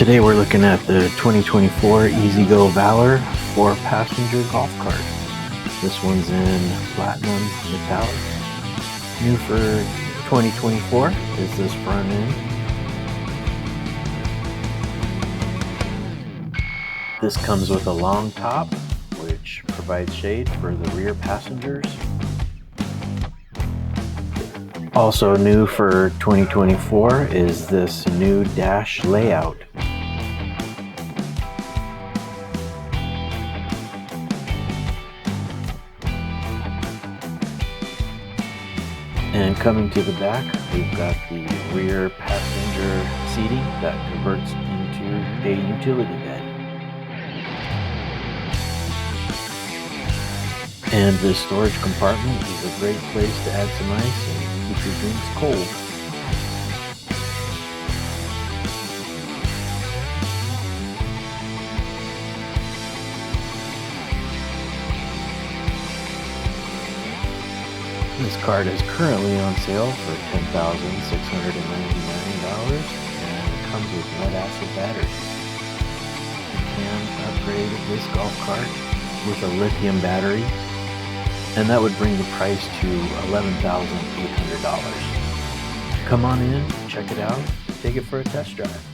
Today we're looking at the 2024 E-Z-GO Valor 4-passenger golf cart. This one's in platinum metallic. New for 2024 is this front end. This comes with a long top, which provides shade for the rear passengers. Also new for 2024 is this new dash layout. And coming to the back, we've got the rear passenger seating that converts into a utility bed. And this storage compartment is a great place to add some ice and keep your drinks cold. This cart is currently on sale for $10,699 and it comes with lead acid batteries. You can upgrade this golf cart with a lithium battery, and that would bring the price to $11,800. Come on in, check it out, take it for a test drive.